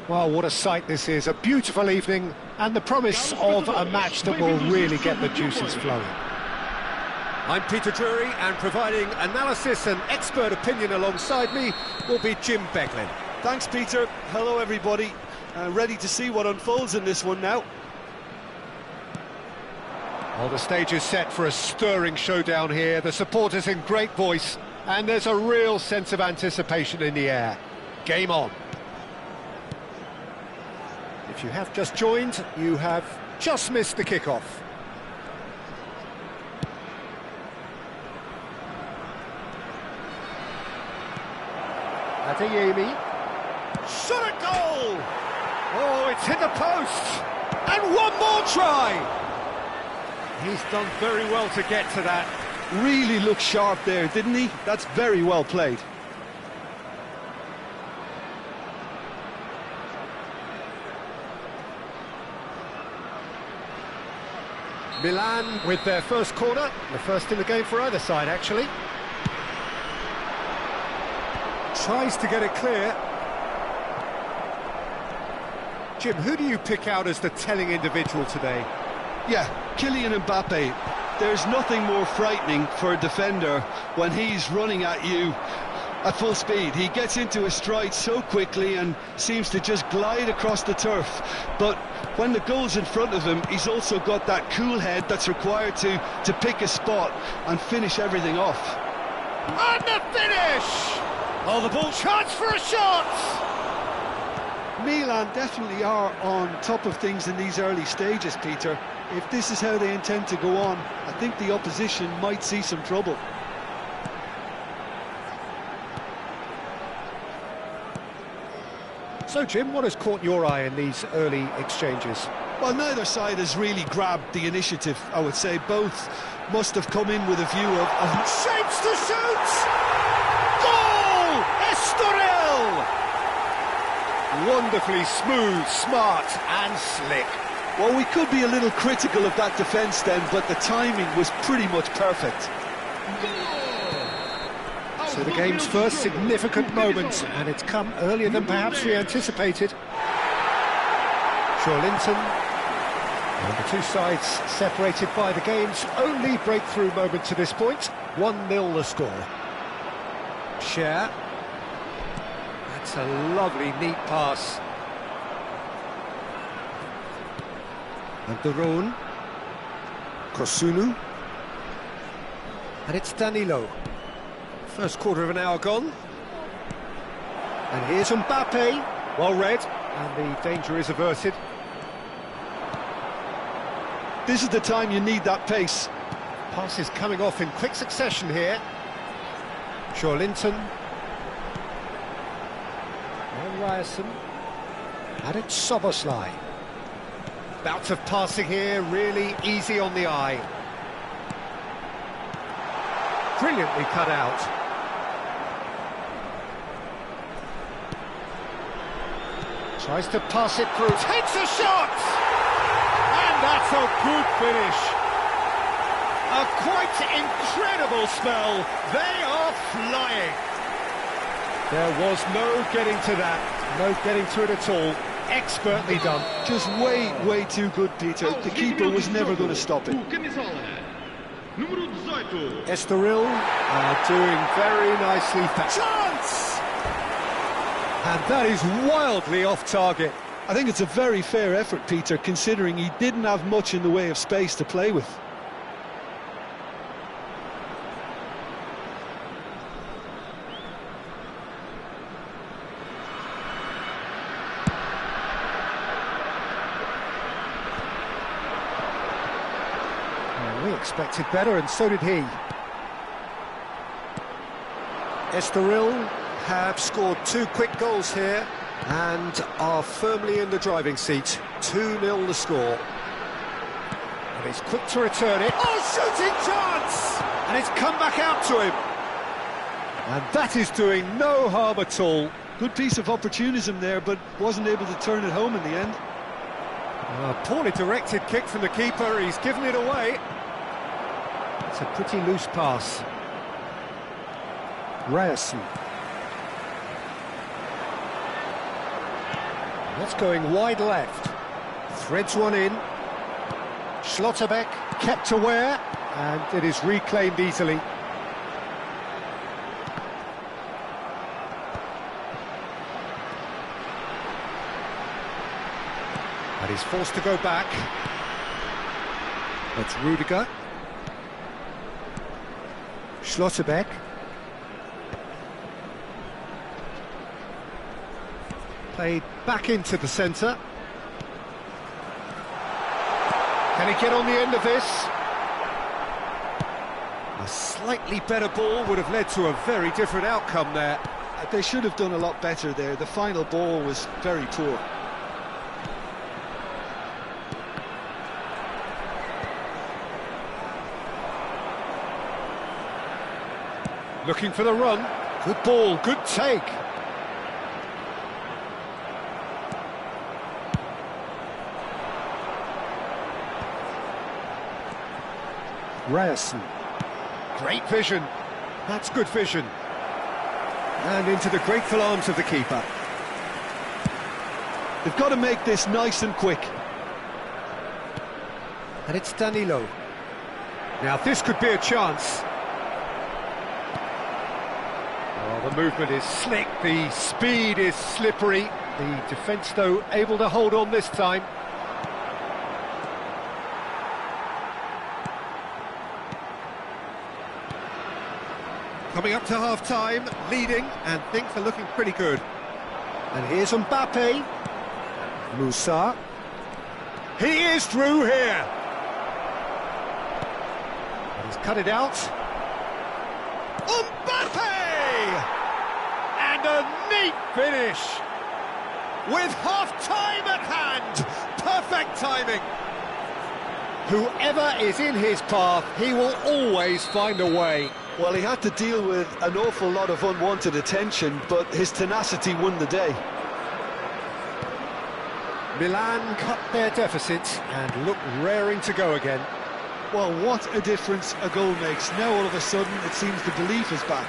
Well, what a sight this is, a beautiful evening, and the promise of a match that will really get the juices flowing. I'm Peter Drury, and providing analysis and expert opinion alongside me will be Jim Beglin. Thanks, Peter. Hello, everybody. Ready to see what unfolds in this one now. Well, the stage is set for a stirring showdown here. The supporters in great voice, and there's a real sense of anticipation in the air. Game on. If you have just joined, you have just missed the kickoff. Adeyemi. Shot a goal! Oh, it's hit the post! And one more try! He's done very well to get to that. Really looked sharp there, didn't he? That's very well played. Milan with their first corner, the first in the game for either side, actually. Tries to get it clear. Jim, who do you pick out as the telling individual today? Yeah, Kylian Mbappe. There's nothing more frightening for a defender when he's running at you at full speed. He gets into his stride so quickly and seems to just glide across the turf. But when the goal's in front of him, he's also got that cool head that's required to pick a spot and finish everything off. And the finish! Oh, the ball, chance for a shot! Milan definitely are on top of things in these early stages, Peter. If this is how they intend to go on, I think the opposition might see some trouble. So, Jim, what has caught your eye in these early exchanges? Well, neither side has really grabbed the initiative, I would say. Both must have come in with a view of shapes to shoot! Goal! Estoril! Wonderfully smooth, smart and slick. Well, we could be a little critical of that defence then, but the timing was pretty much perfect. So the game's first significant moment, and it's come earlier than perhaps we anticipated. Linton, and the two sides separated by the game's only breakthrough moment to this point. 1-0 the score. Cher. That's a lovely, neat pass. And Daron. Kosunu. And it's Danilo. First quarter of an hour gone. And here's Mbappe. Well read, and the danger is averted. This is the time you need that pace. Passes coming off in quick succession here. Linton. And Ryerson. And it's Soboslai. Bouts of passing here, really easy on the eye. Brilliantly cut out. Tries to pass it through, takes a shot! And that's a good finish. A quite incredible spell. They are flying. There was no getting to that, no getting to it at all. Expertly done. Just way too good, Peter. The keeper was never going to stop it. Estoril are doing very nicely. Chance! And that is wildly off target. I think it's a very fair effort, Peter, considering he didn't have much in the way of space to play with. We expected better, and so did he. Estoril have scored 2 quick goals here and are firmly in the driving seat. 2-0 the score. And he's quick to return it. Oh, shooting chance! And it's come back out to him. And that is doing no harm at all. Good piece of opportunism there, but wasn't able to turn it home in the end. A poorly directed kick from the keeper. He's given it away. It's a pretty loose pass. Ryerson. That's going wide left. Threads one in. Schlotterbeck kept aware, and it is reclaimed easily. And he's forced to go back. That's Rudiger. Schlotterbeck. Played back into the centre. Can he get on the end of this? A slightly better ball would have led to a very different outcome there. They should have done a lot better there. The final ball was very poor. Looking for the run. Good ball, good take. Ryerson. Great vision. That's good vision. And into the grateful arms of the keeper. They've got to make this nice and quick. And it's Danilo. Now this could be a chance. Oh, the movement is slick, the speed is slippery. The defence, though, able to hold on this time. Coming up to half-time, leading, and things are looking pretty good. And here's Mbappe. Musa. He is through here. And he's cut it out. Mbappe! And a neat finish. With half-time at hand. Perfect timing. Whoever is in his path, he will always find a way. Well, he had to deal with an awful lot of unwanted attention, but his tenacity won the day. Milan cut their deficit and look raring to go again. Well, what a difference a goal makes. Now all of a sudden it seems the belief is back.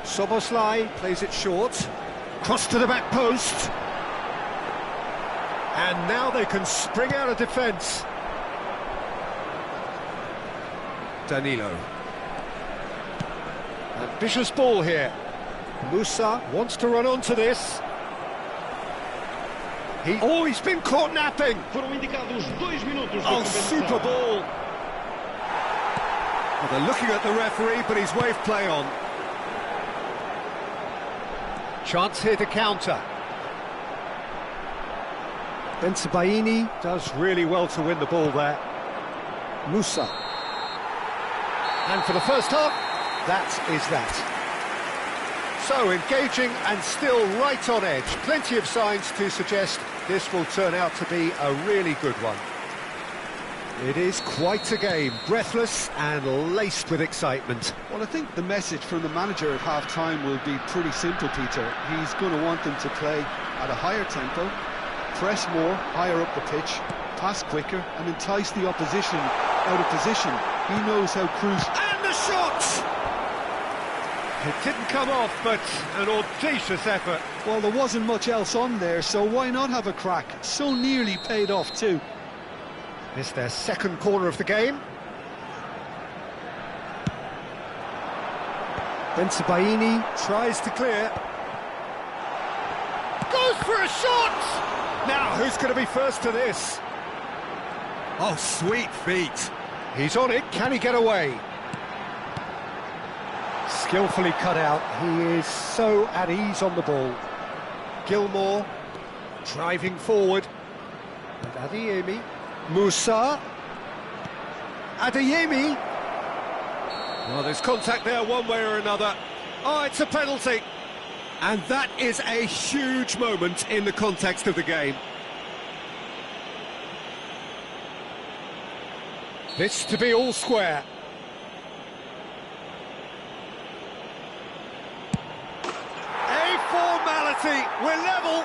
Soboslai plays it short. Cross to the back post. And now they can spring out of defence. Danilo. Ambitious ball here. Musa wants to run onto this. He's been caught napping. Oh, super ball. Well, they're looking at the referee, but he's waved play on. Chance here to counter. Bensebaini does really well to win the ball there. Musa. And for the first half, that is that. So, engaging and still right on edge. Plenty of signs to suggest this will turn out to be a really good one. It is quite a game, breathless and laced with excitement. Well, I think the message from the manager at half-time will be pretty simple, Peter. He's going to want them to play at a higher tempo, press more, higher up the pitch, pass quicker and entice the opposition out of position. He knows how crucial... And the shot! It didn't come off, but an audacious effort. Well, there wasn't much else on there, so why not have a crack? So nearly paid off too. It's their second corner of the game. Bensebaini tries to clear. Goes for a shot! Now, who's going to be first to this? Oh, sweet feet. He's on it. Can he get away? Skillfully cut out. He is so at ease on the ball. Gilmour driving forward. And Adeyemi. Musa. Adeyemi. Well, there's contact there one way or another. Oh, it's a penalty. And that is a huge moment in the context of the game. This to be all square. A formality. We're level.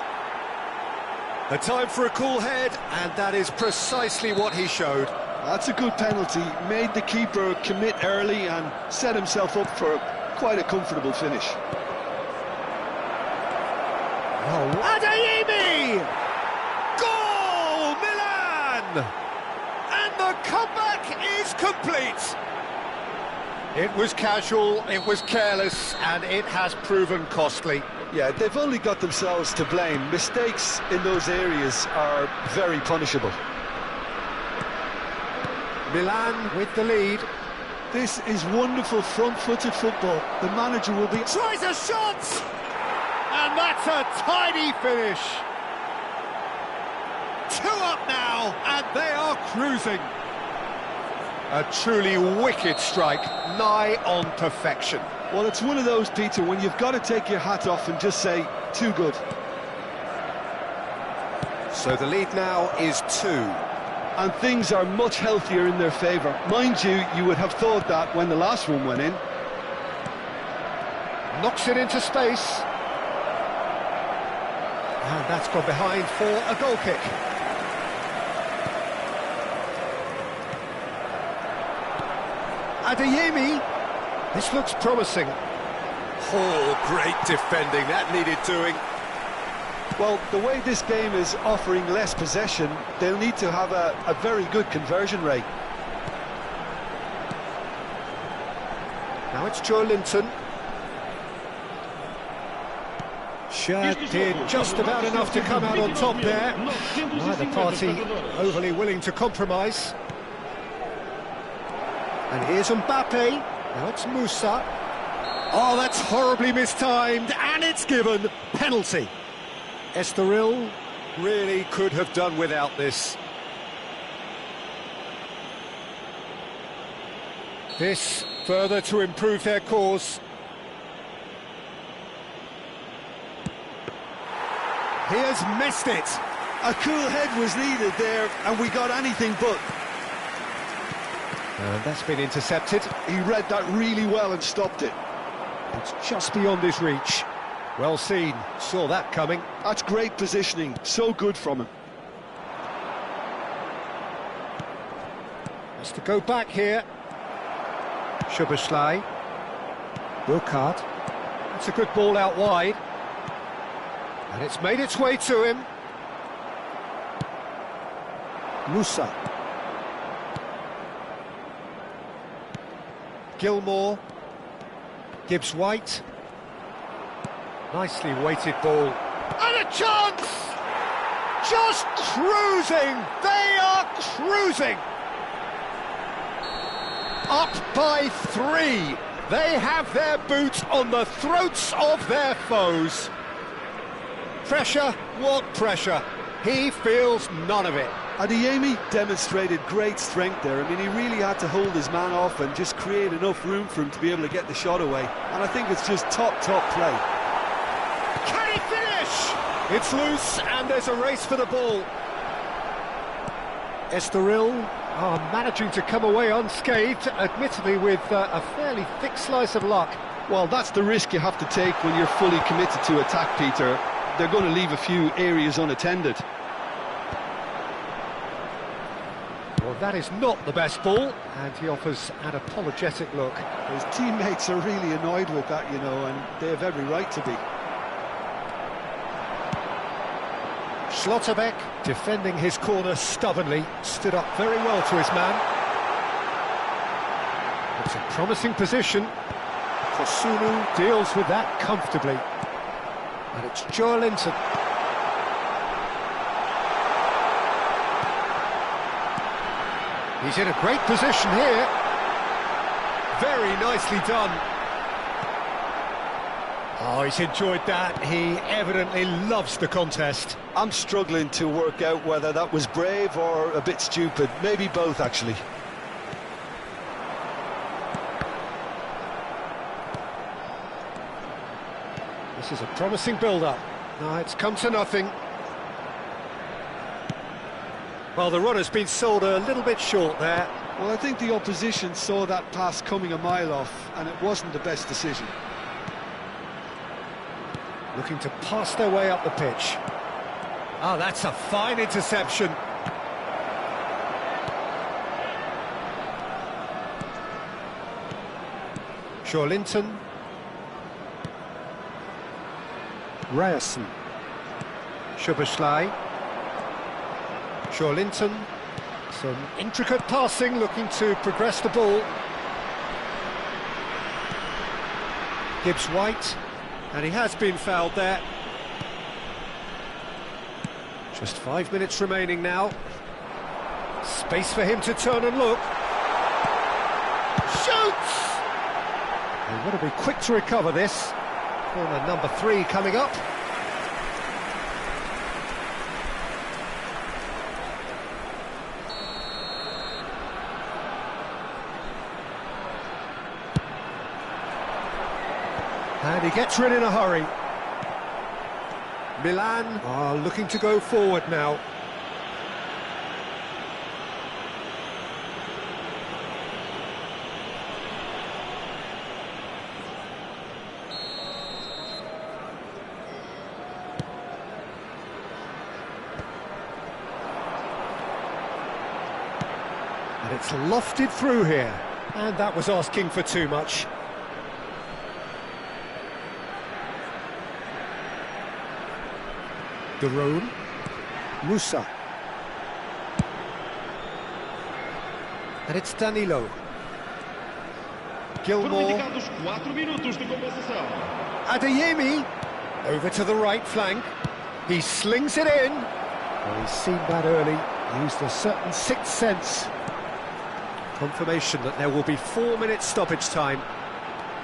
The time for a cool head, and that is precisely what he showed. That's a good penalty. Made the keeper commit early and set himself up for quite a comfortable finish. Oh, Adeyemi! Goal, Milan! And the comeback is complete. It was casual, it was careless, and it has proven costly. Yeah, they've only got themselves to blame. Mistakes in those areas are very punishable. Milan with the lead. This is wonderful front-footed football. The manager will be... Tries a shot! And that's a tidy finish. 2 up now, and they are cruising. A truly wicked strike, nigh on perfection. Well, it's one of those, Peter, when you've got to take your hat off and just say, too good. So the lead now is 2. And things are much healthier in their favour. Mind you, you would have thought that when the last one went in. Knocks it into space. And that's gone behind for a goal kick. Adeyemi. This looks promising. Oh, great defending. That needed doing. Well, the way this game is offering less possession, they'll need to have a very good conversion rate. Now it's Joe Linton. Shaq did just about enough to come out on top there. Neither party overly willing to compromise. And here's Mbappe. Now it's Musa. Oh, that's horribly mistimed, and it's given. Penalty. Estoril really could have done without this. This further to improve their cause. He has missed it. A cool head was needed there, and we got anything but. And that's been intercepted. He read that really well and stopped it. It's just beyond his reach. Well seen, saw that coming. That's great positioning, so good from him. Has to go back here. Szoboszlai. Burkhardt. It's a good ball out wide. And it's made its way to him. Musa. Gilmore. Gibbs-White. Nicely weighted ball. And a chance! Just cruising! They are cruising! Up by 3. They have their boots on the throats of their foes. Pressure? What pressure? He feels none of it. Adeyemi demonstrated great strength there. I mean, he really had to hold his man off and just create enough room for him to be able to get the shot away. And I think it's just top play. Can he finish? It's loose and there's a race for the ball. Estoril are managing to come away unscathed, admittedly with a fairly thick slice of luck. Well, that's the risk you have to take when you're fully committed to attack, Peter. They're going to leave a few areas unattended. Well, that is not the best ball, and he offers an apologetic look. His teammates are really annoyed with that, you know, and they have every right to be. Schlotterbeck, defending his corner stubbornly, stood up very well to his man. It's a promising position. Kosunu deals with that comfortably. And it's Joe Linton. He's in a great position here. Very nicely done. Oh, he's enjoyed that. He evidently loves the contest. I'm struggling to work out whether that was brave or a bit stupid. Maybe both, actually. This is a promising build-up. No, it's come to nothing. Well, the run has been sold a little bit short there. Well, I think the opposition saw that pass coming a mile off, and it wasn't the best decision. Looking to pass their way up the pitch. Oh, that's a fine interception. Linton. Ryerson. Szoboszlai. Linton. Some intricate passing, looking to progress the ball. Gibbs-White, and he has been fouled there. Just 5 minutes remaining now. Space for him to turn and look. Shoots! They've got to be quick to recover this. Corner number 3 coming up. And he gets rid in a hurry. Milan are looking to go forward now. And it's lofted through here. And that was asking for too much. Garoon, Musa, and it's Danilo. Gilmore, Adeyemi, over to the right flank. He slings it in. Well, he's seen that early, used a certain sixth sense. Confirmation that there will be 4 minutes stoppage time.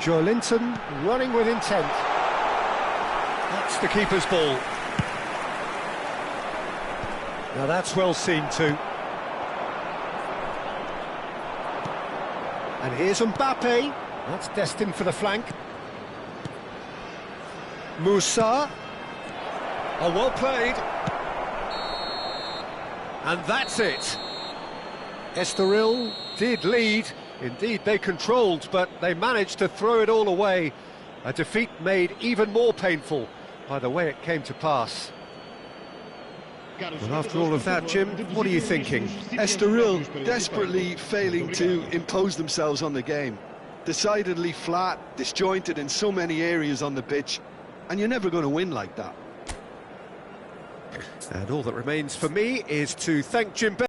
Linton running with intent. That's the keeper's ball. Now that's well seen too. And here's Mbappe. That's destined for the flank. Musa. Oh, well played. And that's it. Estoril did lead. Indeed, they controlled, but they managed to throw it all away. A defeat made even more painful by the way it came to pass. Well, after all of that, Jim, what are you thinking? Estoril desperately failing to impose themselves on the game. Decidedly flat, disjointed in so many areas on the pitch, and you're never going to win like that. And all that remains for me is to thank Jim